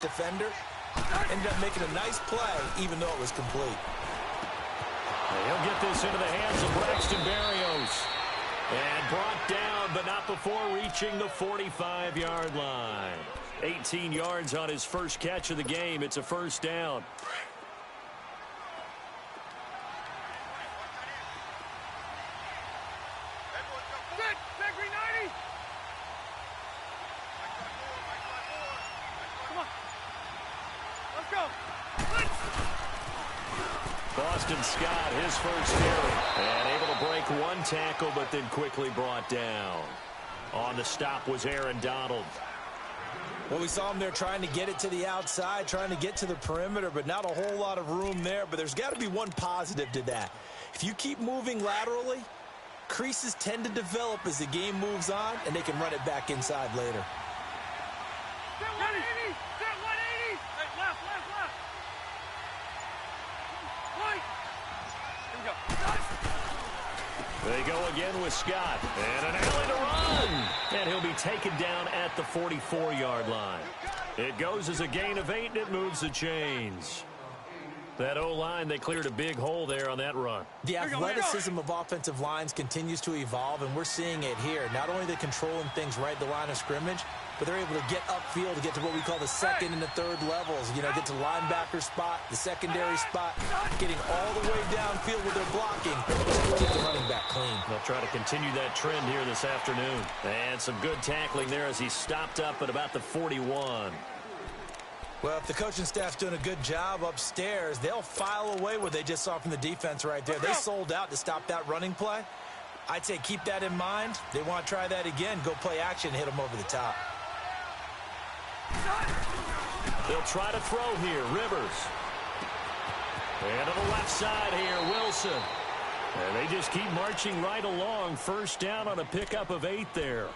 defender. Ended up making a nice play, even though it was complete. He'll get this into the hands of Braxton Berrios. And brought down, but not before reaching the 45-yard line. 18 yards on his first catch of the game. It's a first down. Boston Scott, his first carry, and able to break one tackle, but then quickly brought down. On the stop was Aaron Donald. Well, we saw him there trying to get it to the outside, trying to get to the perimeter, but not a whole lot of room there. But there's got to be one positive to that. If you keep moving laterally, creases tend to develop as the game moves on, and they can run it back inside later. They go again with Scott. And an alley to run. And he'll be taken down at the 44-yard line. It goes as a gain of 8, and it moves the chains. That O-line, they cleared a big hole there on that run. The athleticism of offensive lines continues to evolve, and we're seeing it here. Not only are they controlling things right at the line of scrimmage, but they're able to get upfield to get to what we call the second and the third levels. You know, get to linebacker spot, the secondary spot, getting all the way downfield with their blocking to keep the running back clean. They'll try to continue that trend here this afternoon. And some good tackling there as he stopped up at about the 41. Well, if the coaching staff's doing a good job upstairs, they'll file away what they just saw from the defense right there. They sold out to stop that running play. I'd say keep that in mind. They want to try that again. Go play action, hit them over the top. They'll try to throw here. Rivers. And to the left side here, Wilson. And they just keep marching right along. First down on a pickup of 8 there.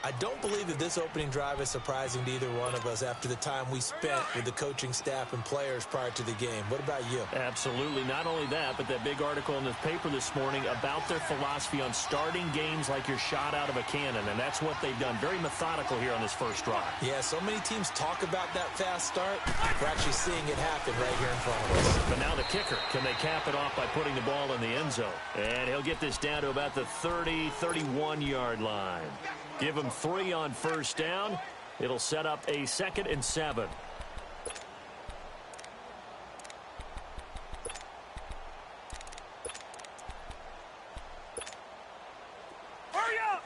I don't believe that this opening drive is surprising to either one of us after the time we spent with the coaching staff and players prior to the game. What about you? Absolutely. Not only that, but that big article in the paper this morning about their philosophy on starting games like you're shot out of a cannon, and that's what they've done. Very methodical here on this first drive. Yeah, so many teams talk about that fast start. We're actually seeing it happen right here in front of us. But now the kicker. Can they cap it off by putting the ball in the end zone? And he'll get this down to about the 30, 31-yard line. Give him 3 on first down. It'll set up a 2nd and 7. Hurry up!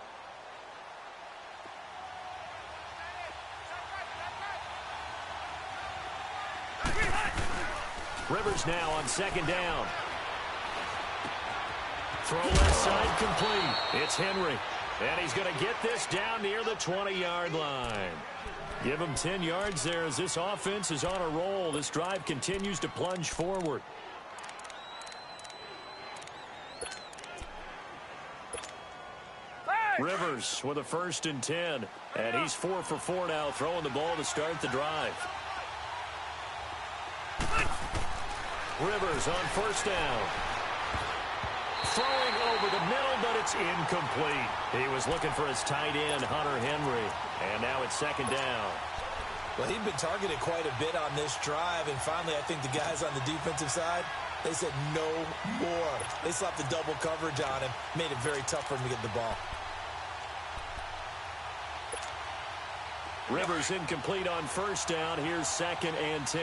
Rivers now on 2nd down. Throw left side complete. It's Henry. And he's going to get this down near the 20-yard line. Give him 10 yards there as this offense is on a roll. This drive continues to plunge forward. Rivers with a 1st and 10. And he's 4 for 4 now, throwing the ball to start the drive. Rivers on 1st down. Throwing over the middle, but it's incomplete. He was looking for his tight end, Hunter Henry. And now it's 2nd down. Well, he'd been targeted quite a bit on this drive, and finally I think the guys on the defensive side, they said no more. They slapped the double coverage on him, made it very tough for him to get the ball. Rivers incomplete on 1st down. Here's 2nd and 10.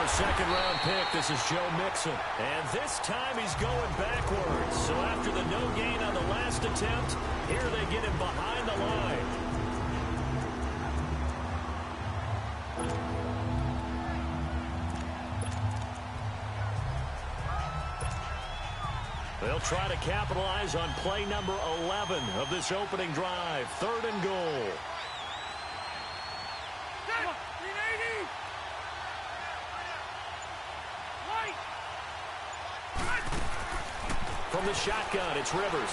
Second-round pick. This is Joe Mixon. And this time he's going backwards. So after the no gain on the last attempt, here they get him behind the line. They'll try to capitalize on play number 11 of this opening drive. 3rd and goal. From the shotgun, it's Rivers.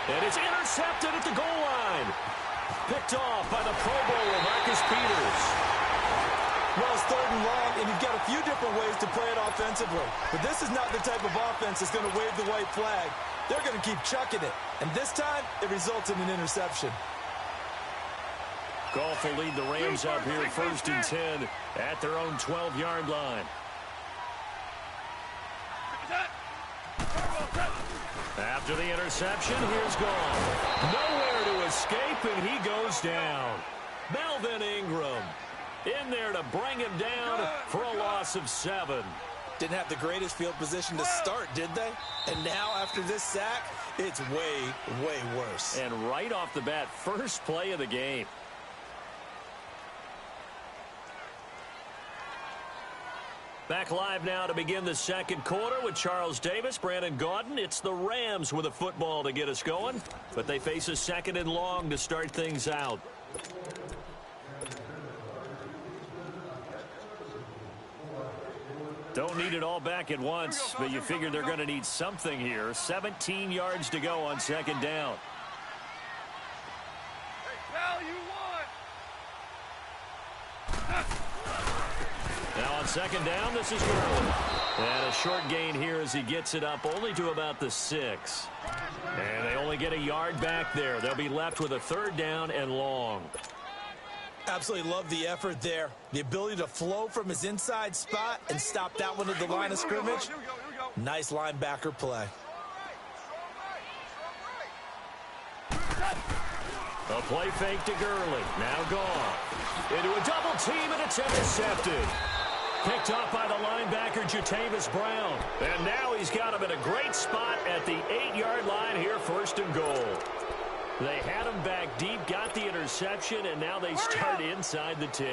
And it's intercepted at the goal line. Picked off by the Pro Bowler, Marcus Peters. Well, it's 3rd and long, and you've got a few different ways to play it offensively. But this is not the type of offense that's going to wave the white flag. They're going to keep chucking it. And this time, it results in an interception. Goff will lead the Rams up here 1st and 10 at their own 12-yard line. After the interception, here's Goff. Nowhere to escape, and he goes down. Melvin Ingram in there to bring him down for a loss of 7. Didn't have the greatest field position to start, did they? And now, after this sack, it's way, way worse. And right off the bat, first play of the game. Back live now to begin the second quarter with Charles Davis, Brandon Gaudin. It's the Rams with a football to get us going, but they face a 2nd and long to start things out. Don't need it all back at once, but you figure they're going to need something here. 17 yards to go on 2nd down. Now on 2nd down, this is Gurley. And a short gain here as he gets it up only to about the 6. And they only get a yard back there. They'll be left with a 3rd down and long. Absolutely love the effort there. The ability to flow from his inside spot and stop that one at the line of scrimmage. Nice linebacker play. A play fake to Gurley. Now gone. Into a double team, and it's intercepted. Picked up by the linebacker, Jatavis Brown. And now he's got him in a great spot at the 8-yard line here, 1st and goal. They had him back deep, got the interception, and now they start inside the 10.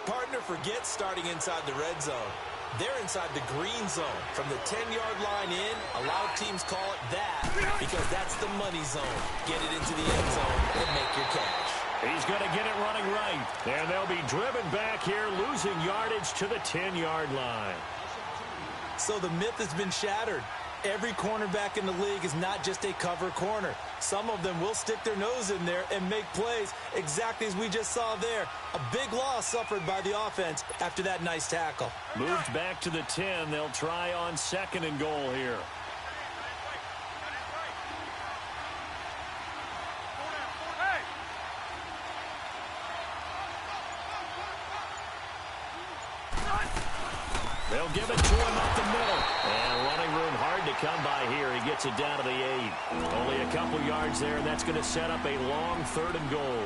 Partner forgets starting inside the red zone. They're inside the green zone. From the 10-yard line in, a lot of teams call it that because that's the money zone. Get it into the end zone and make your cash. He's going to get it running right, and they'll be driven back here, losing yardage to the 10-yard line. So the myth has been shattered. Every cornerback in the league is not just a cover corner. Some of them will stick their nose in there and make plays exactly as we just saw there. A big loss suffered by the offense after that nice tackle. Moved back to the 10. They'll try on 2nd and goal here. They'll give it to him up the middle. And running room hard to come by here. He gets it down to the 8. Only a couple yards there, and that's going to set up a long 3rd and goal.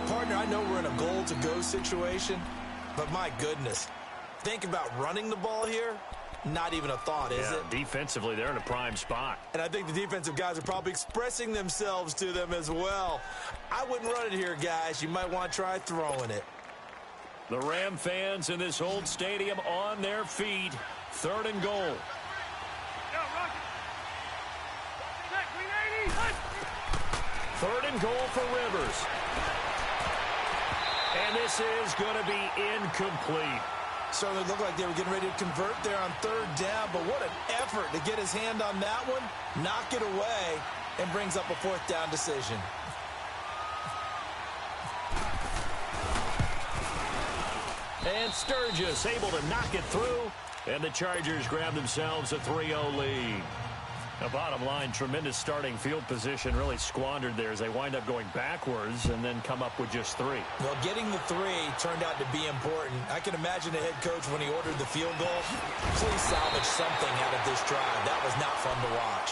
Partner, I know we're in a goal-to-go situation, but my goodness. Think about running the ball here. Not even a thought, is it? Defensively, they're in a prime spot. And I think the defensive guys are probably expressing themselves to them as well. I wouldn't run it here, guys. You might want to try throwing it. The Ram fans in this old stadium on their feet. 3rd and goal. 3rd and goal for Rivers. And this is going to be incomplete. Certainly looked like they were getting ready to convert there on 3rd down, but what an effort to get his hand on that one, knock it away, and brings up a 4th down decision. And Sturgis able to knock it through, and the Chargers grab themselves a 3-0 lead. The bottom line, tremendous starting field position, really squandered there as they wind up going backwards and then come up with just 3. Well, getting the 3 turned out to be important. I can imagine the head coach when he ordered the field goal. Please salvage something out of this drive. That was not fun to watch.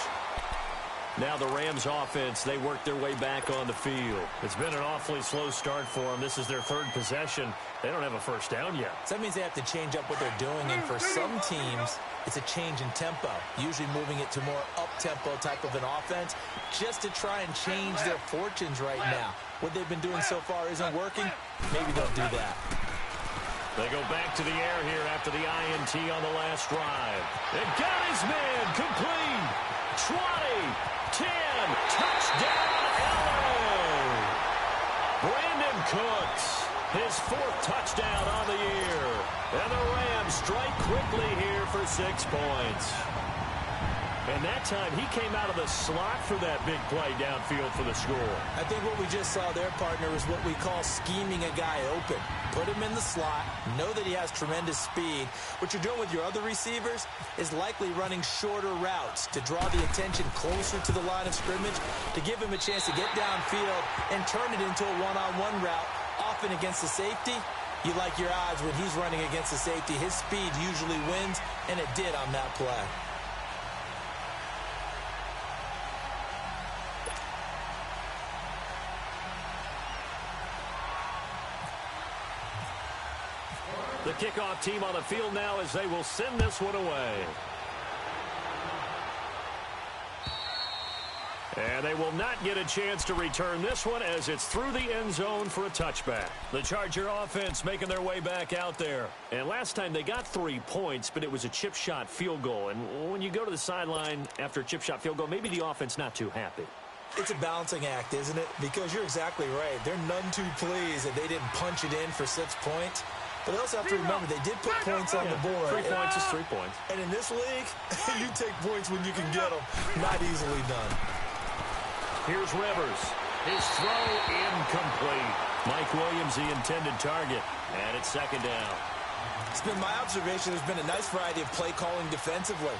Now the Rams offense, they work their way back on the field. It's been an awfully slow start for them. This is their 3rd possession. They don't have a 1st down yet. So that means they have to change up what they're doing, and for some teams, it's a change in tempo, usually moving it to more up-tempo type of an offense just to try and change their fortunes right now. What they've been doing so far isn't working. Maybe they'll do that. They go back to the air here after the INT on the last drive. It got his man complete. 20, 10, touchdown, LA. Brandon Cooks, his 4th touchdown on the year. And the Rams strike quickly here for 6 points. And that time, he came out of the slot for that big play downfield for the score. I think what we just saw there, partner, is what we call scheming a guy open. Put him in the slot, know that he has tremendous speed. What you're doing with your other receivers is likely running shorter routes to draw the attention closer to the line of scrimmage, to give him a chance to get downfield and turn it into a one-on-one route, often against the safety. You like your odds when he's running against the safety. His speed usually wins, and it did on that play. The kickoff team on the field now as they will send this one away. And they will not get a chance to return this one as it's through the end zone for a touchback. The Charger offense making their way back out there. And last time they got 3 points, but it was a chip shot field goal. And when you go to the sideline after a chip shot field goal, maybe the offense not too happy. It's a balancing act, isn't it? Because you're exactly right. They're none too pleased that they didn't punch it in for 6 points. But they also have to remember they did put points on the board. 3 points is 3 points. And in this league, you take points when you can get them. Not easily done. Here's Rivers. His throw incomplete. Mike Williams, the intended target. And it's second down. It's been my observation there's been a nice variety of play calling defensively.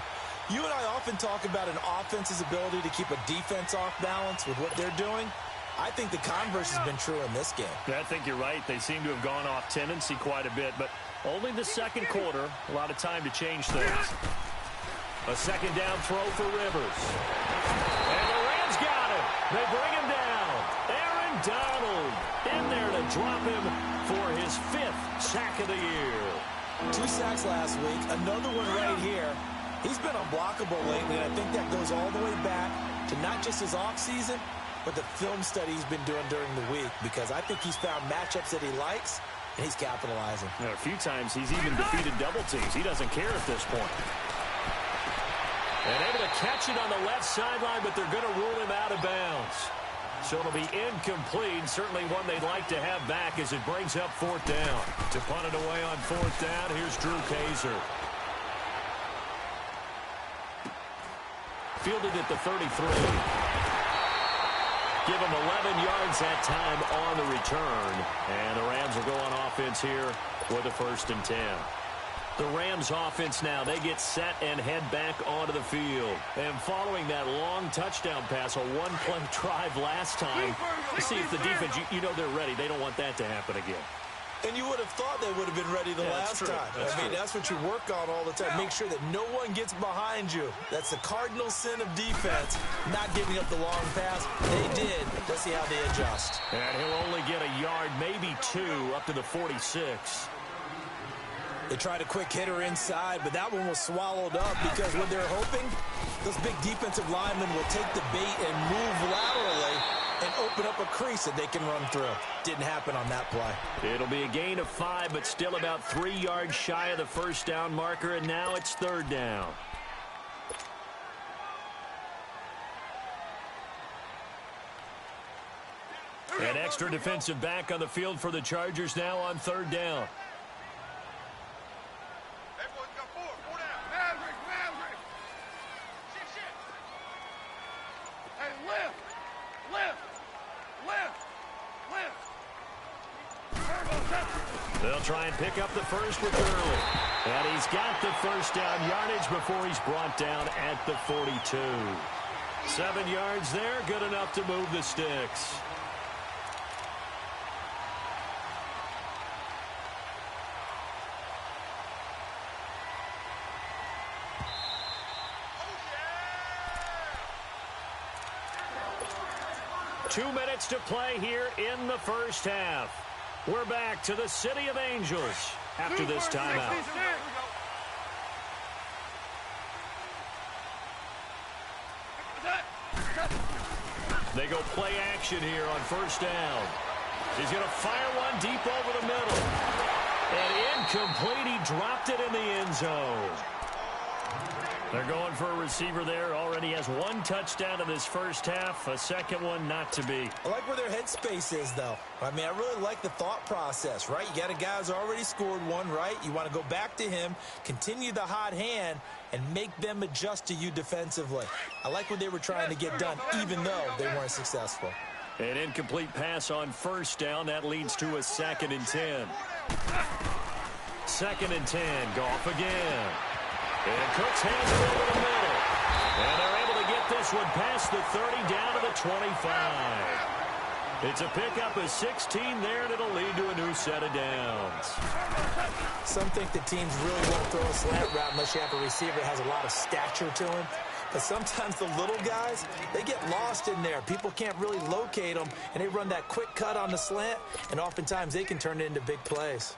You and I often talk about an offense's ability to keep a defense off balance with what they're doing. I think the converse has been true in this game. I think you're right. They seem to have gone off tendency quite a bit, but only the second quarter. A lot of time to change things. A second down throw for Rivers. And the Rams got him. They bring him down. Aaron Donald in there to drop him for his 5th sack of the year. 2 sacks last week. Another one right here. He's been unblockable lately, and I think that goes all the way back to not just his offseason, but the film study he's been doing during the week, because I think he's found matchups that he likes, and he's capitalizing. A few times he's even defeated double teams. He doesn't care at this point. And able to catch it on the left sideline, but they're going to rule him out of bounds. So it'll be incomplete. Certainly one they'd like to have back as it brings up 4th down. To punt it away on 4th down, here's Drew Kaiser. Fielded at the 33. Give him 11 yards that time on the return. And the Rams will go on offense here with a 1st and 10. The Rams offense now, they get set and head back onto the field. And following that long touchdown pass, a one-play drive last time, let's see if the defense, you know they're ready. They don't want that to happen again. And you would have thought they would have been ready the last time. That's what you work on all the time. Make sure that no one gets behind you. That's the cardinal sin of defense, not giving up the long pass. They did. Let's see how they adjust. And he'll only get a yard, maybe 2, up to the 46. They tried a quick hitter inside, but that one was swallowed up because what they're hoping, those big defensive linemen will take the bait and move laterally and open up a crease that they can run through. Didn't happen on that play. It'll be a gain of 5, but still about 3 yards shy of the 1st down marker, and now it's 3rd down. An extra defensive back on the field for the Chargers now on 3rd down. They'll try and pick up the first with Gurley. And he's got the 1st down yardage before he's brought down at the 42. 7 yards there, good enough to move the sticks. Two minutes to play here in the 1st half. We're back to the City of Angels after this timeout. They go play action here on 1st down. He's going to fire one deep over the middle. And incomplete. He dropped it in the end zone. They're going for a receiver there. Already has one touchdown in this first half. A second one not to be. I like where their headspace is, though. I mean, I really like the thought process, right? You got a guy who's already scored one, right? You want to go back to him, continue the hot hand, and make them adjust to you defensively. I like what they were trying to get done, even though they weren't successful. An incomplete pass on first down. That leads to a 2nd and 10. 2nd and 10. Goff again. And Cooks hands it over the middle. And they're able to get this one past the 30 down to the 25. It's a pickup of 16 there, and it'll lead to a new set of downs. Some think the teams really won't throw a slant route unless you have a receiver that has a lot of stature to him. But sometimes the little guys, they get lost in there. People can't really locate them, and they run that quick cut on the slant, and oftentimes they can turn it into big plays.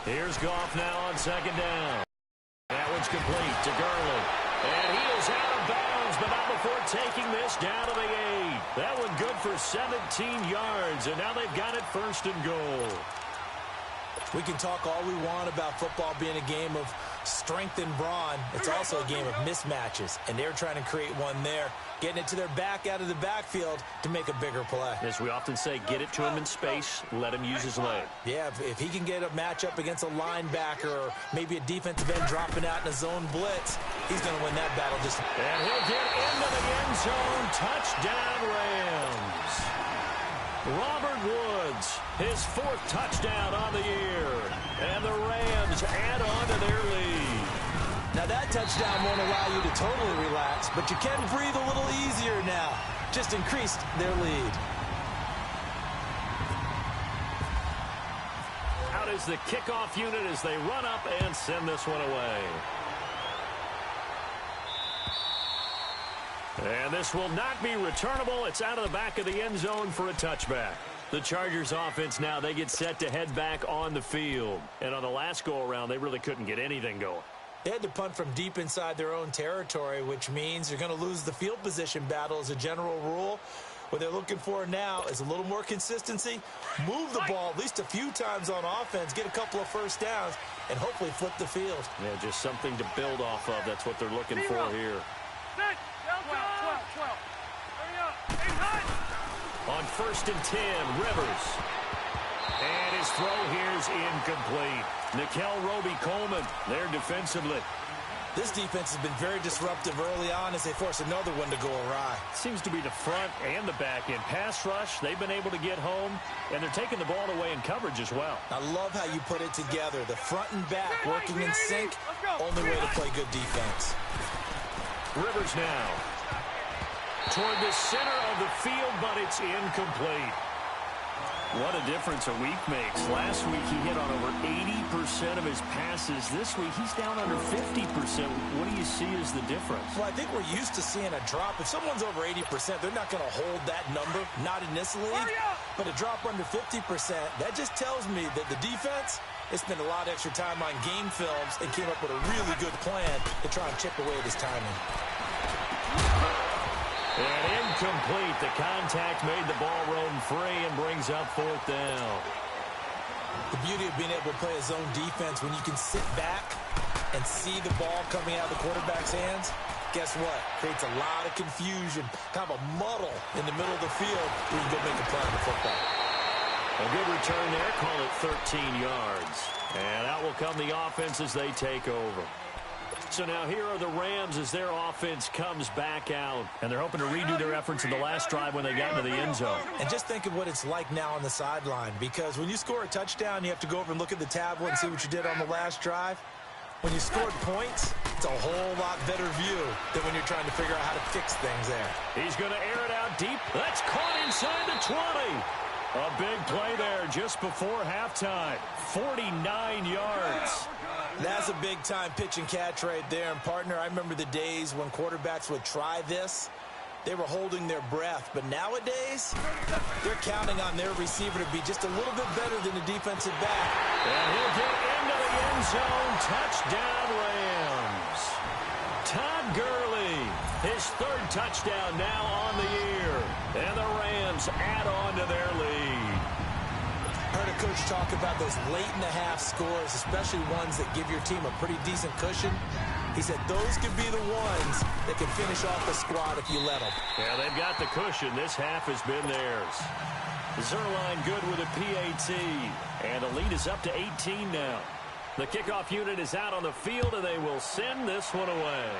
Here's Goff now on 2nd down. That one's complete to Gurley. And he is out of bounds, but not before taking this down to the 8. That one good for 17 yards, and now they've got it 1st and goal. We can talk all we want about football being a game of strength and brawn. It's also a game of mismatches, and they're trying to create one there, getting it to their back out of the backfield to make a bigger play. As we often say, get it to him in space, let him use his leg. Yeah, if he can get a matchup against a linebacker or maybe a defensive end dropping out in a zone blitz, he's going to win that battle. And he'll get into the end zone. Touchdown, Rams. Robert Woods, his 4th touchdown on the year. And the Rams add on to their lead. Now that touchdown won't allow you to totally relax, but you can breathe a little easier now. Just increased their lead. Out is the kickoff unit as they run up and send this one away. And this will not be returnable. It's out of the back of the end zone for a touchback. The Chargers offense now, they get set to head back on the field. And on the last go-around, they really couldn't get anything going. They had to punt from deep inside their own territory, which means you're going to lose the field position battle as a general rule. What they're looking for now is a little more consistency, move the ball at least a few times on offense, get a couple of first downs, and hopefully flip the field. Yeah, just something to build off of. That's what they're looking for here. 12. Hurry up. On 1st and 10, Rivers. And his throw here is incomplete. Nickel Roby-Coleman there defensively. This defense has been very disruptive early on as they force another one to go awry. Seems to be the front and the back end. Pass rush, they've been able to get home, and they're taking the ball away in coverage as well. I love how you put it together. The front and back working in sync, only way to play good defense. Rivers now toward the center of the field, but it's incomplete. What a difference a week makes. Last week he hit on over 80% of his passes. This week he's down under 50%. What do you see as the difference? Well, I think we're used to seeing a drop. If someone's over 80%, they're not going to hold that number, not in this league. But a drop under 50%, that just tells me that the defense has spent a lot of extra time on game films and came up with a really good plan to try and chip away at his timing. And incomplete. The contact made the ball roam free and brings up 4th down. The beauty of being able to play a zone defense when you can sit back and see the ball coming out of the quarterback's hands, guess what? Creates a lot of confusion, kind of a muddle in the middle of the field where you can go make a play on the football. A good return there. Call it 13 yards. And out will come the offense as they take over. So now here are the Rams as their offense comes back out. And they're hoping to redo their efforts in the last drive when they got into the end zone. And just think of what it's like now on the sideline. Because when you score a touchdown, you have to go over and look at the tablet and see what you did on the last drive. When you scored points, it's a whole lot better view than when you're trying to figure out how to fix things there. He's going to air it out deep. That's caught inside the 20. A big play there just before halftime. 49 yards. That's a big-time pitch and catch right there. And, partner, I remember the days when quarterbacks would try this. They were holding their breath. But nowadays, they're counting on their receiver to be just a little bit better than the defensive back. And he'll get into the end zone. Touchdown, Rams. Todd Gurley, his third touchdown now on the year. And the Rams add on to their lead. I heard a coach talk about those late-in-the-half scores, especially ones that give your team a pretty decent cushion. He said those could be the ones that can finish off the squad if you let them. Yeah, they've got the cushion. This half has been theirs. Zerline good with a PAT. And the lead is up to 18 now. The kickoff unit is out on the field, and they will send this one away.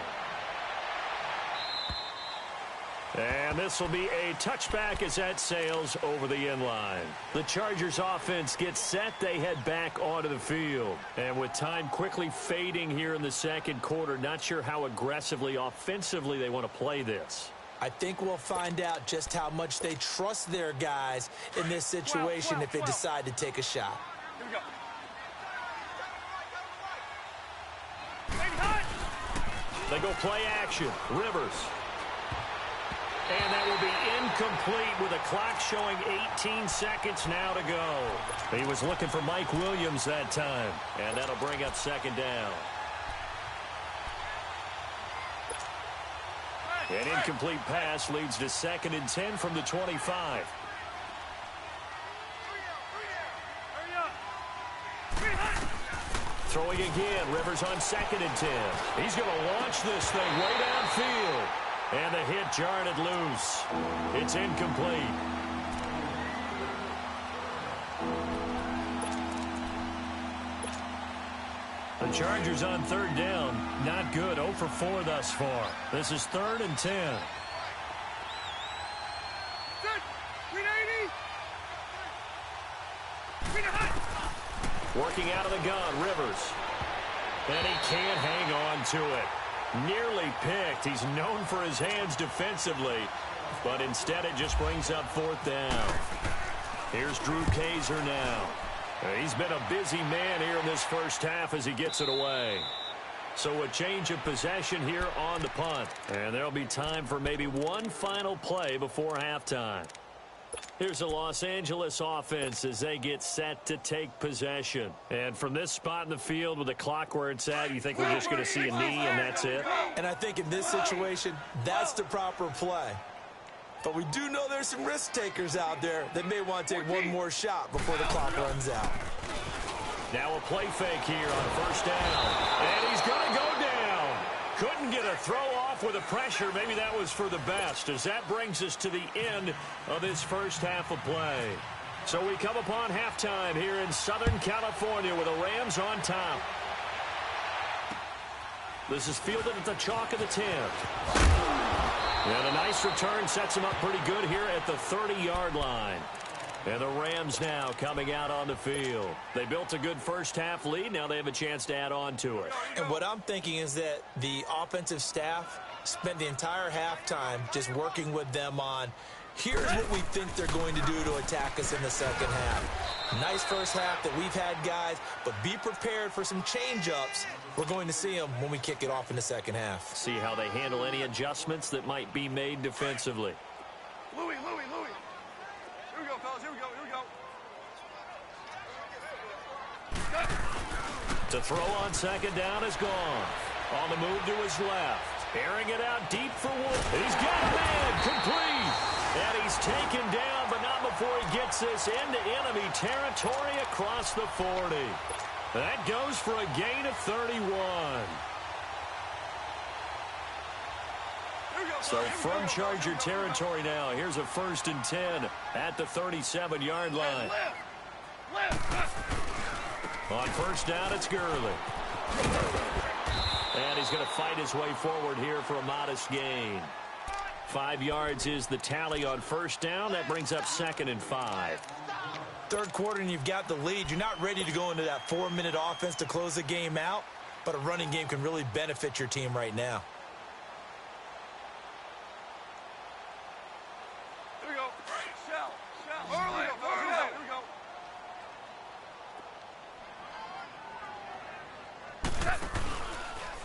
And this will be a touchback as that sails over the end line. The Chargers offense gets set. They head back onto the field. And with time quickly fading here in the second quarter, not sure how aggressively, offensively they want to play this. I think we'll find out just how much they trust their guys in this situation if they decide to take a shot. Here we go. They go play action. Rivers. And that will be incomplete with a clock showing 18 seconds now to go. He was looking for Mike Williams that time. And that'll bring up second down. An incomplete pass leads to 2nd and 10 from the 25. Throwing again. Rivers on 2nd and 10. He's going to launch this thing way downfield. And the hit jarred it loose. It's incomplete. The Chargers on 3rd down. Not good. 0 for 4 thus far. This is 3rd and 10. Working out of the gun, Rivers. And he can't hang on to it. Nearly picked. He's known for his hands defensively, but instead it just brings up 4th down. Here's Drew Kaiser now. He's been a busy man here in this first half as he gets it away. So a change of possession here on the punt. And there'll be time for maybe one final play before halftime. Here's the Los Angeles offense as they get set to take possession. And from this spot in the field with the clock where it's at, you think we're just going to see a knee and that's it? And I think in this situation, that's the proper play. But we do know there's some risk takers out there that may want to take one more shot before the clock runs out. Now a play fake here on 1st down. And he's going to go down. Couldn't get a throw off with the pressure. Maybe that was for the best, as that brings us to the end of this first half of play. So we come upon halftime here in Southern California with the Rams on top. This is fielded at the chalk of the 10. And a nice return sets him up pretty good here at the 30-yard line. And the Rams now coming out on the field. They built a good first half lead. Now they have a chance to add on to it. And what I'm thinking is that the offensive staff spent the entire halftime just working with them on, here's what we think they're going to do to attack us in the second half. Nice first half that we've had, guys, but be prepared for some change-ups. We're going to see them when we kick it off in the second half. See how they handle any adjustments that might be made defensively. Louis. Here we go, fellas. Here we go. To throw on 2nd down is gone. On the move to his left. Airing it out deep for Wolf. He's got a man. Complete. And he's taken down, but not before he gets this into enemy territory across the 40. That goes for a gain of 31. So from Charger territory now, here's a 1st and 10 at the 37-yard line. On 1st down, it's Gurley. And he's going to fight his way forward here for a modest gain. 5 yards is the tally on 1st down. That brings up 2nd and 5. Third quarter and you've got the lead. You're not ready to go into that 4-minute offense to close the game out, but a running game can really benefit your team right now. Here we go. Shell. Here we go.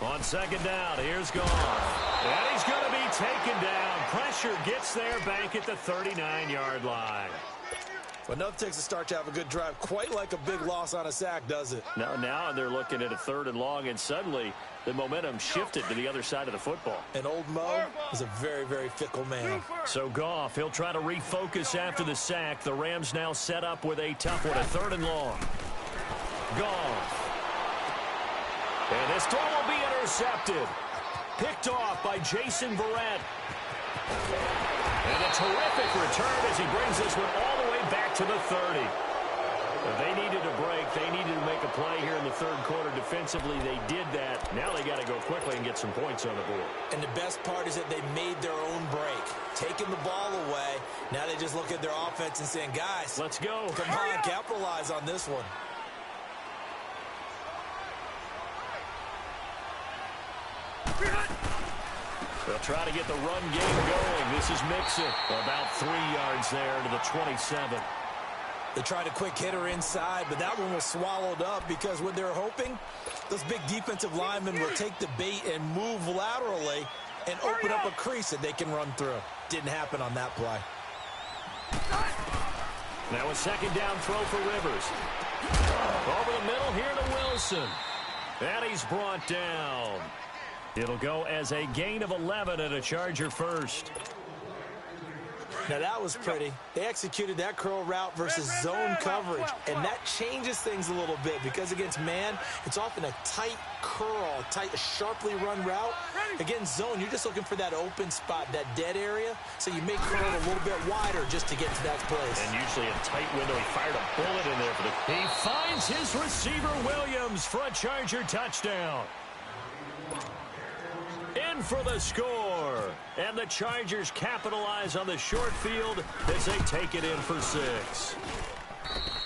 On 2nd down, here's Goff. And he's going to be taken down. Pressure gets there back at the 39-yard line. But enough takes a start to have a good drive. Quite like a big loss on a sack, does it? Now they're looking at a 3rd and long, and suddenly the momentum shifted to the other side of the football. And old Mo is a very, very fickle man. So Goff, he'll try to refocus after the sack. The Rams now set up with a tough one, a 3rd and long. Goff. And this throw will be intercepted. Picked off by Jason Verrett. And a terrific return as he brings this one all the way back to the 30. They needed a break. They needed to make a play here in the 3rd quarter. Defensively, they did that. Now they got to go quickly and get some points on the board. And the best part is that they made their own break. Taking the ball away. Now they just look at their offense and saying, guys, let's go. Come on, capitalize on this one. They'll try to get the run game going. This is Mixon. About 3 yards there to the 27. They tried a quick hitter inside, but that one was swallowed up because what they're hoping, those big defensive linemen will take the bait and move laterally and open up a crease that they can run through. Didn't happen on that play. Now a 2nd down throw for Rivers. Over the middle here to Wilson. And he's brought down. It'll go as a gain of 11 and a Charger first. Now that was pretty. They executed that curl route versus zone coverage, and that changes things a little bit because against man, it's often a tight curl, tight, sharply run route. Against zone, you're just looking for that open spot, that dead area, so you make curl a little bit wider just to get to that place. And usually a tight window. He fired a bullet in there for the... He finds his receiver, Williams, for a Charger touchdown. In for the score. And the Chargers capitalize on the short field as they take it in for 6.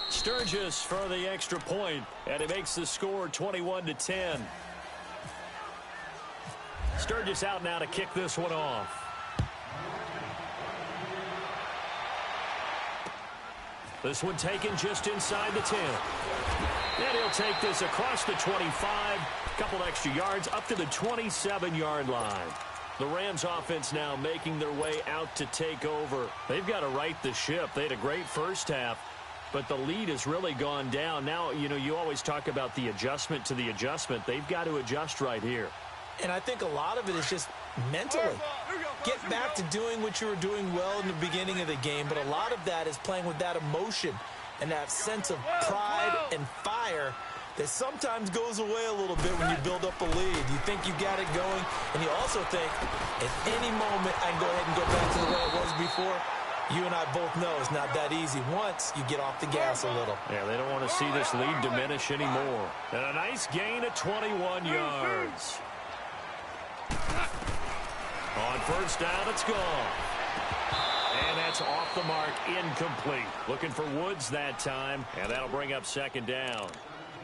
Sturgis for the extra point, and it makes the score 21-10. Sturgis out now to kick this one off. This one taken just inside the 10. And he'll take this across the 25. Couple extra yards up to the 27-yard line. The Rams offense now making their way out to take over. They've got to right the ship. They had a great first half, but the lead has really gone down. Now, you always talk about the adjustment to the adjustment. They've got to adjust right here. And I think a lot of it is just mentally. Get back to doing what you were doing well in the beginning of the game, but a lot of that is playing with that emotion and that sense of pride and fire that sometimes goes away a little bit when you build up a lead. You think you got it going, and you also think, at any moment, I can go ahead and go back to the way it was before. You and I both know it's not that easy once you get off the gas a little. Yeah, they don't want to see this lead diminish anymore. And a nice gain of 21 yards. On first down, it's gone. And that's off the mark, incomplete. Looking for Woods that time, and that'll bring up 2nd down.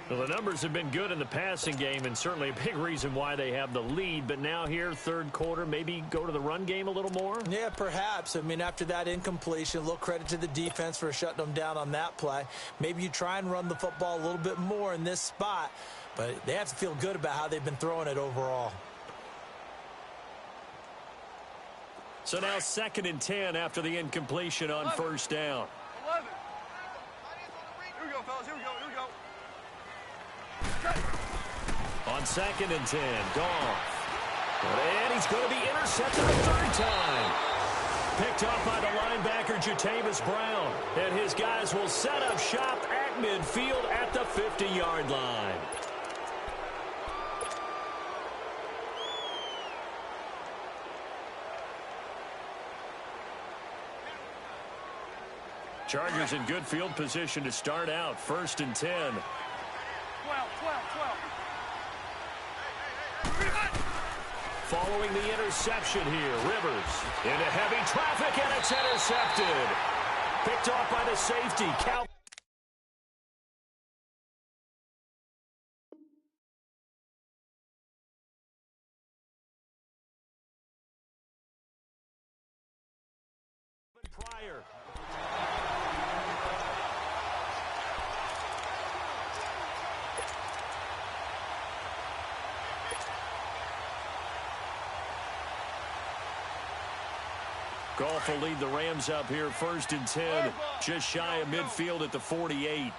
Well, the numbers have been good in the passing game, and certainly a big reason why they have the lead. But now here, 3rd quarter, maybe go to the run game a little more? Yeah, perhaps. I mean, after that incompletion, a little credit to the defense for shutting them down on that play. Maybe you try and run the football a little bit more in this spot, but they have to feel good about how they've been throwing it overall. So now 2nd and 10 after the incompletion on first down. 11. Here we go, fellas. Here we go. Here we go. On 2nd and 10, Goff. And he's going to be intercepted the 3rd time. Picked off by the linebacker, Jatavis Brown. And his guys will set up shop at midfield at the 50-yard line. Chargers in good field position to start out. 1st and 10. 12. Following the interception here, Rivers into heavy traffic, and it's intercepted. Picked off by the safety. Pryor. Goff will lead the Rams up here 1st and 10, just shy of midfield at the 48.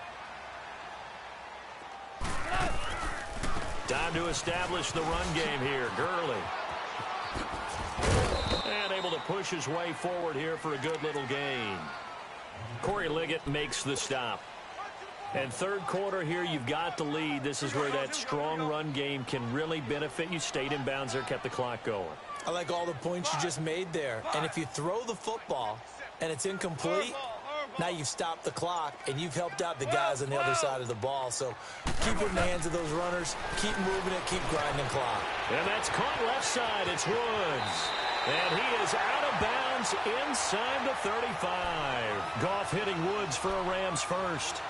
Time to establish the run game here. Gurley. And able to push his way forward here for a good little gain. Corey Liggett makes the stop. And third quarter here, you've got the lead. This is where that strong run game can really benefit you. Stayed in bounds there, kept the clock going. I like all the points you just made there. And if you throw the football and it's incomplete, now you've stopped the clock and you've helped out the guys on the other side of the ball. So keep it in the hands of those runners. Keep moving it. Keep grinding clock. And that's caught left side. It's Woods. And he is out of bounds inside the 35. Goff hitting Woods for a Rams first.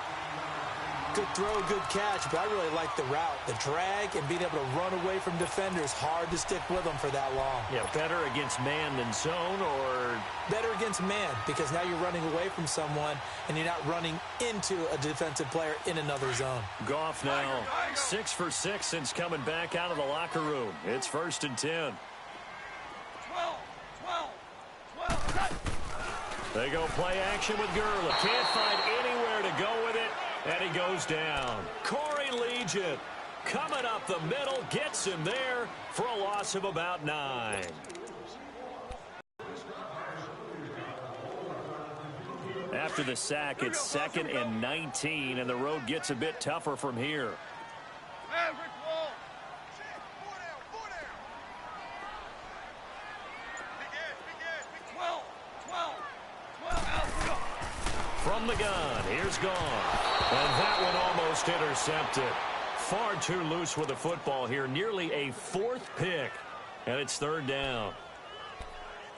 Good throw, good catch, but I really like the route. The drag and being able to run away from defenders. Hard to stick with them for that long. Yeah, better against man than zone, or better against man, because now you're running away from someone and you're not running into a defensive player in another zone. Goff now 6 for 6 since coming back out of the locker room. It's 1st and 10. 12. They go play action with Gurley. Can't find anywhere to go with it. And he goes down. Corey Legion coming up the middle, gets him there for a loss of about 9. After the sack, it's 2nd and 19, and the road gets a bit tougher from here. From the gun, here's Gone. And that one almost intercepted. Far too loose with the football here. Nearly a 4th pick. And it's 3rd down.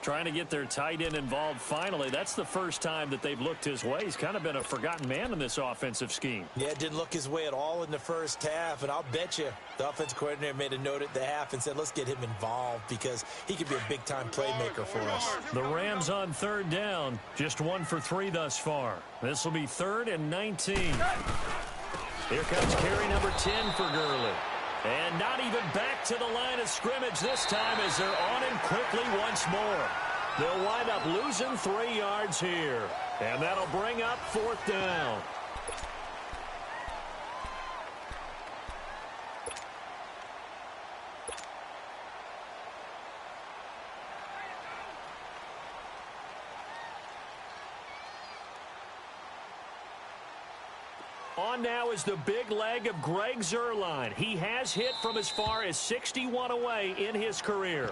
Trying to get their tight end involved finally. That's the first time that they've looked his way. He's kind of been a forgotten man in this offensive scheme. Yeah, it didn't look his way at all in the first half. And I'll bet you the offensive coordinator made a note at the half and said, let's get him involved because he could be a big-time playmaker for us. The Rams on 3rd down. Just 1 for 3 thus far. This will be 3rd and 19. Here comes carry number 10 for Gurley. And not even back to the line of scrimmage this time as they're on him quickly once more. They'll wind up losing 3 yards here. And that'll bring up 4th down. On now is the big leg of Greg Zuerlein. He has hit from as far as 61 away in his career.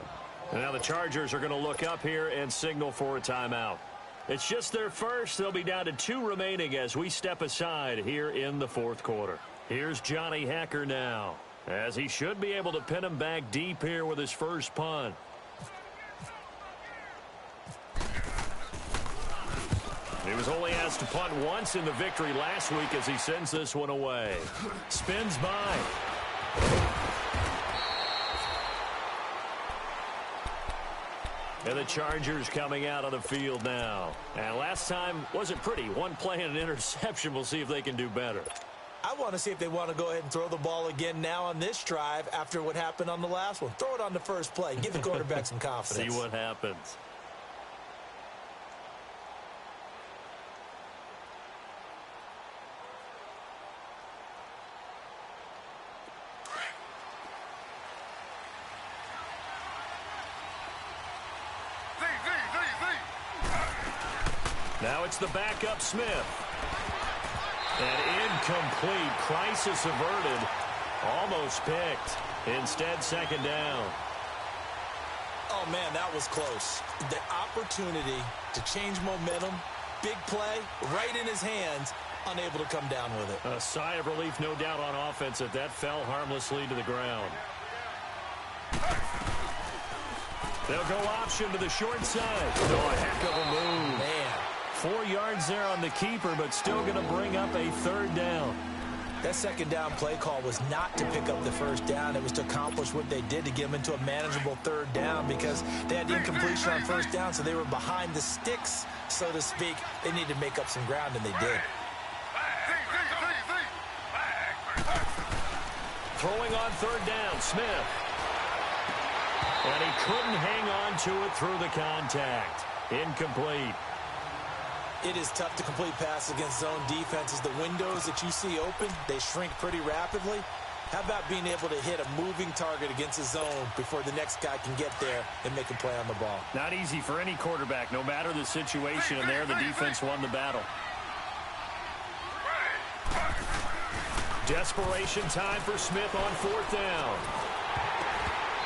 And now the Chargers are going to look up here and signal for a timeout. It's just their first. They'll be down to 2 remaining as we step aside here in the 4th quarter. Here's Johnny Hacker now, as he should be able to pin him back deep here with his first punt. He was only asked to punt once in the victory last week as he sends this one away. Spins by. And the Chargers coming out on the field now. And last time wasn't pretty. One play and an interception. We'll see if they can do better. I want to see if they want to go ahead and throw the ball again now on this drive after what happened on the last one. Throw it on the first play. Give the quarterback some confidence. See what happens. Now it's the backup Smith. And incomplete. Crisis averted. Almost picked. Instead, 2nd down. Oh, man, that was close. The opportunity to change momentum, big play, right in his hands, unable to come down with it. A sigh of relief, no doubt, on offense that fell harmlessly to the ground. They'll go option to the short side. Oh, a heck of a move. Man. 4 yards there on the keeper, but still going to bring up a 3rd down. That 2nd down play call was not to pick up the 1st down. It was to accomplish what they did to get them into a manageable 3rd down because they had the incompletion on 1st down, so they were behind the sticks, so to speak. They needed to make up some ground, and they did. Throwing on 3rd down, Smith. And he couldn't hang on to it through the contact. Incomplete. It is tough to complete passes against zone defenses. The windows that you see open, they shrink pretty rapidly. How about being able to hit a moving target against a zone before the next guy can get there and make a play on the ball? Not easy for any quarterback, no matter the situation, and there the defense won the battle. Desperation time for Smith on 4th down.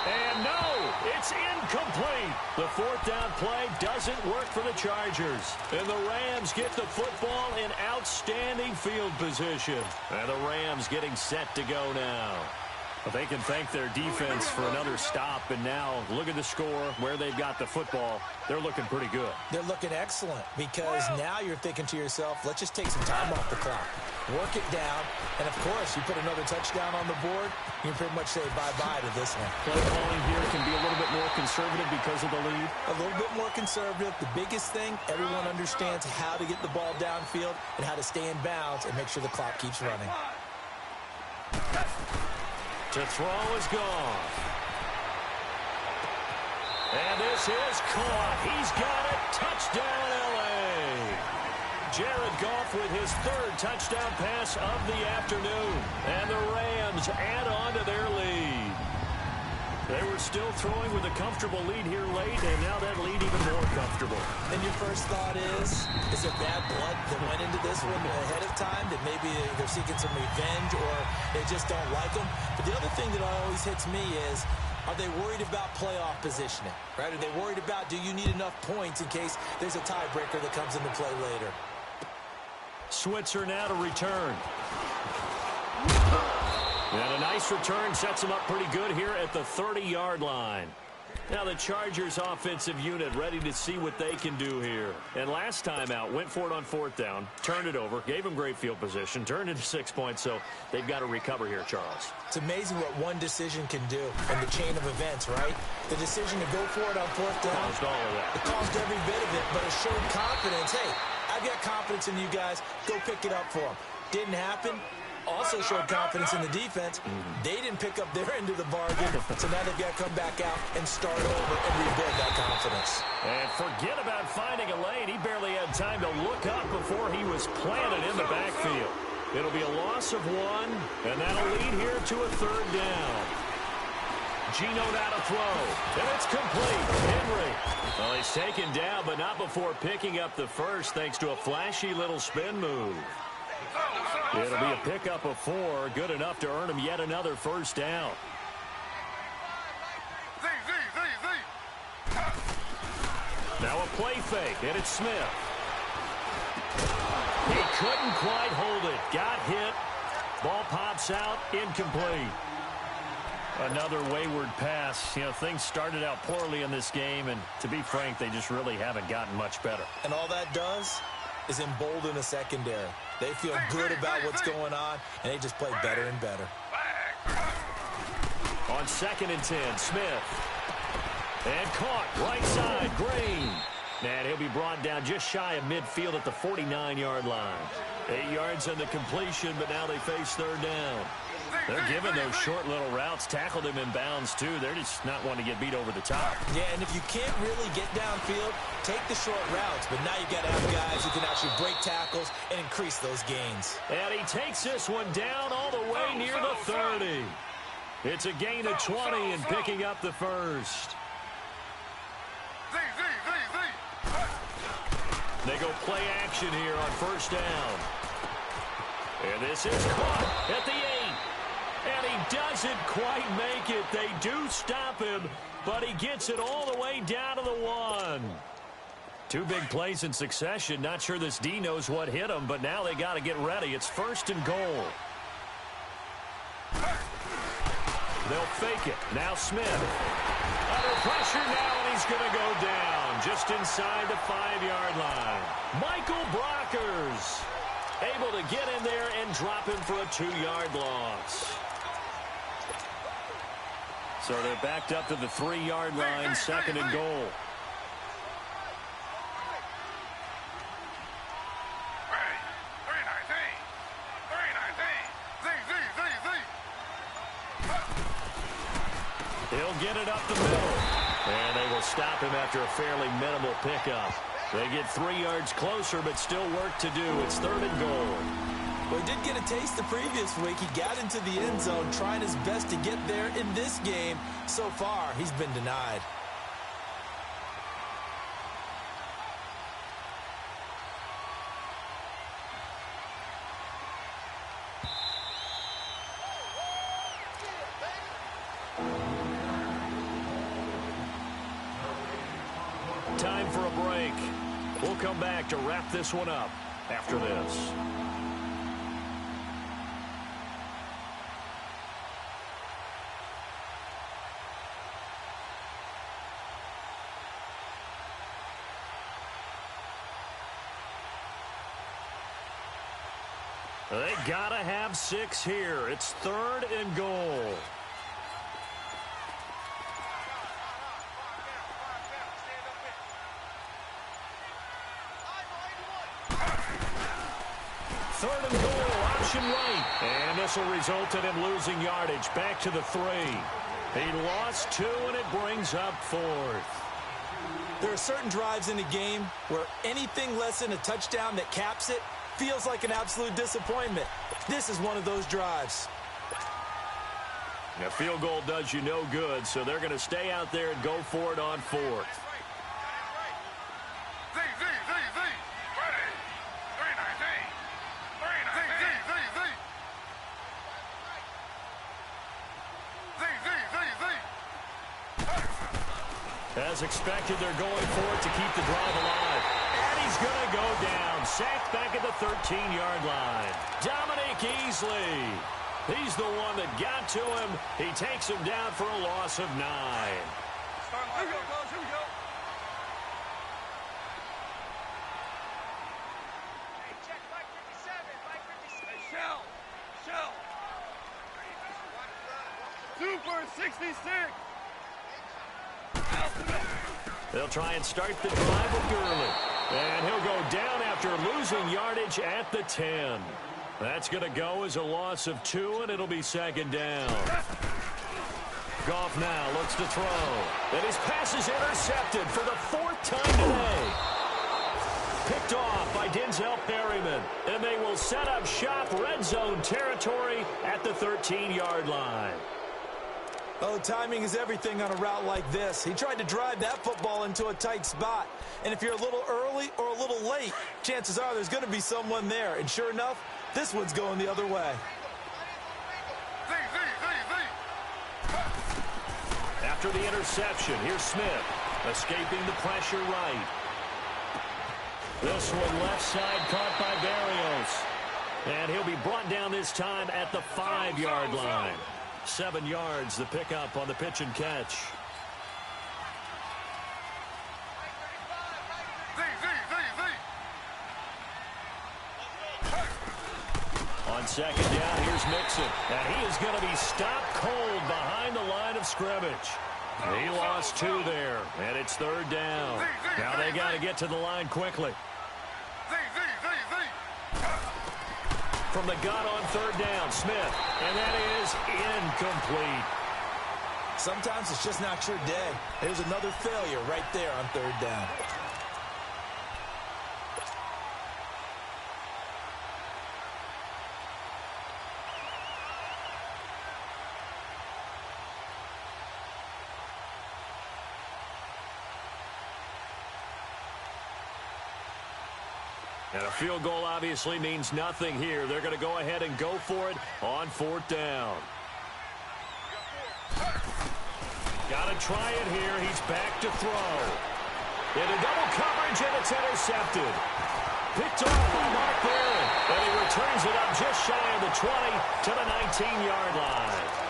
And no, it's incomplete. The 4th down play doesn't work for the Chargers. And the Rams get the football in outstanding field position. And the Rams getting set to go now. But they can thank their defense for another stop. And now look at the score, where they've got the football. They're looking pretty good. They're looking excellent because now you're thinking to yourself, let's just take some time off the clock. Work it down, and of course, you put another touchdown on the board, you can pretty much say bye-bye to this one. Play calling here can be a little bit more conservative because of the lead. A little bit more conservative. The biggest thing, everyone understands how to get the ball downfield and how to stay in bounds and make sure the clock keeps running. To throw is gone. And this is caught. He's got it. Touchdown, L.A. Jared Goff with his 3rd touchdown pass of the afternoon. And the Rams add on to their lead. They were still throwing with a comfortable lead here late, and now that lead even more comfortable. And your first thought is there bad blood that went into this one ahead of time, that maybe they're seeking some revenge or they just don't like them? But the other thing that always hits me is, are they worried about playoff positioning? Right? Are they worried about, do you need enough points in case there's a tiebreaker that comes into play later? Switzer now to return. And a nice return sets him up pretty good here at the 30-yard line. Now the Chargers offensive unit ready to see what they can do here. And last time out, went for it on 4th down, turned it over, gave him great field position, turned into 6 points, so they've got to recover here, Charles. It's amazing what one decision can do in the chain of events, right? The decision to go for it on 4th down. Caused all of that. It caused every bit of it, but it showed confidence. Hey, I've got confidence in you guys. Go pick it up for them. Didn't happen. Also showed confidence in the defense. They didn't pick up their end of the bargain, so now they've got to come back out and start over and rebuild that confidence. And forget about finding a lane. He barely had time to look up before he was planted in the backfield. It'll be a loss of 1, and that'll lead here to a 3rd down. Geno now to throw, and it's complete. Henry. Well, he's taken down, but not before picking up the first, thanks to a flashy little spin move. It'll be a pickup of 4, good enough to earn him yet another 1st down. Now a play fake, and it's Smith. He couldn't quite hold it. Got hit. Ball pops out, incomplete. Another wayward pass. You know, things started out poorly in this game, and to be frank, they just really haven't gotten much better. And all that does is embolden a secondary. They feel good about what's going on, and they just play better and better. On 2nd and 10, Smith. And caught, right side, Green. And he'll be brought down just shy of midfield at the 49-yard line. 8 yards on the completion, but now they face 3rd down. They're giving those short little routes, tackled him in bounds, too. They're just not wanting to get beat over the top. Yeah, and if you can't really get downfield, take the short routes. But now you've got to have guys who can actually break tackles and increase those gains. And he takes this one down all the way near the 30. It's a gain of 20 and picking up the first. They go play action here on 1st down. And this is caught at the 8. And he doesn't quite make it. They do stop him, but he gets it all the way down to the 1. 2 big plays in succession. Not sure this D knows what hit him, but now they got to get ready. It's 1st and goal. They'll fake it. Now Smith. Under pressure now, and he's going to go down just inside the 5-yard line. Michael Brockers able to get in there and drop him for a 2-yard loss. So they're backed up to the 3-yard line, 2nd and goal. He'll get it up the middle. And they will will stop him after a fairly minimal pickup. They get 3 yards closer, but still work to do. It's 3rd and goal. Well, he did get a taste the previous week. He got into the end zone, trying his best to get there in this game. So far, he's been denied. Time for a break. We'll come back to wrap this one up after this. They gotta have 6 here. It's 3rd and goal. Third and goal, option right. And this will result in him losing yardage back to the 3. He lost 2, and it brings up 4th. There are certain drives in a game where anything less than a touchdown that caps it feels like an absolute disappointment. This is one of those drives. A field goal does you no good, so they're going to stay out there and go for it on 4th. As expected, they're going for it to keep the drive alive. And he's going to go down. Sacked back at the 13-yard line. Dominic Easley. He's the one that got to him. He takes him down for a loss of 9. Here we go, boys. Here we go. Hey, check Mike 57. Mike 57. Hey, Shell. Shell. Super 66. They'll try and start the drive with Gurley. And he'll go down after losing yardage at the 10. That's going to go as a loss of 2, and it'll be 2nd down. Goff now looks to throw. And his pass is intercepted for the 4th time today. Picked off by Denzel Perryman. And they will set up shop red zone territory at the 13-yard line. Oh, timing is everything on a route like this. He tried to drive that football into a tight spot. And if you're a little early or a little late, chances are there's going to be someone there. And sure enough, this one's going the other way. After the interception, here's Smith, escaping the pressure right. This one left side caught by Berrios. And he'll be brought down this time at the 5-yard line. 7 yards, the pickup on the pitch and catch. On 2nd down, here's Mixon. And he is going to be stopped cold behind the line of scrimmage. He lost 2 there, and it's 3rd down. Now they got to get to the line quickly. From the gun on 3rd down, Smith. And that is incomplete. Sometimes it's just not your day. There's another failure right there on 3rd down. And a field goal obviously means nothing here. They're going to go ahead and go for it on 4th down. Got to try it here. He's back to throw. Into double coverage, and it's intercepted. Picked off by Mark Barron. And he returns it up just shy of the 20 to the 19-yard line.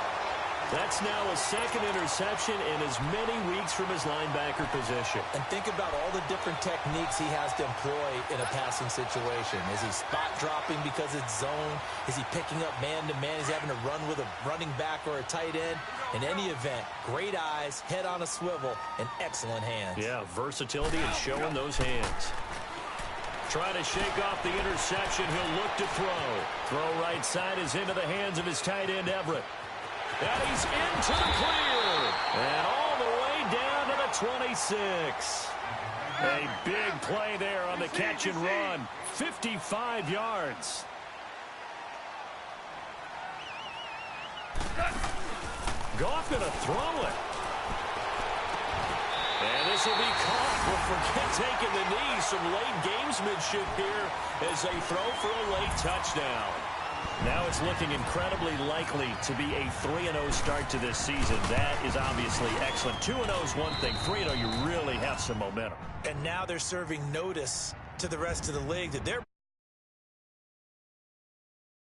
That's now a 2nd interception in as many weeks from his linebacker position. And think about all the different techniques he has to employ in a passing situation. Is he spot dropping because it's zone? Is he picking up man-to-man? Is he having to run with a running back or a tight end? In any event, great eyes, head on a swivel, and excellent hands. Yeah, versatility and showing those hands. Trying to shake off the interception. He'll look to throw. Throw right side is into the hands of his tight end, Everett. And he's into the clear. And all the way down to the 26. A big play there on the catch and run. 55 yards. Goff going to throw it. And this will be caught. Well, forget taking the knee. Some late gamesmanship here as they throw for a late touchdown. Now it's looking incredibly likely to be a 3-0 start to this season. That is obviously excellent. 2-0 is one thing. 3-0, you really have some momentum. And now they're serving notice to the rest of the league that they're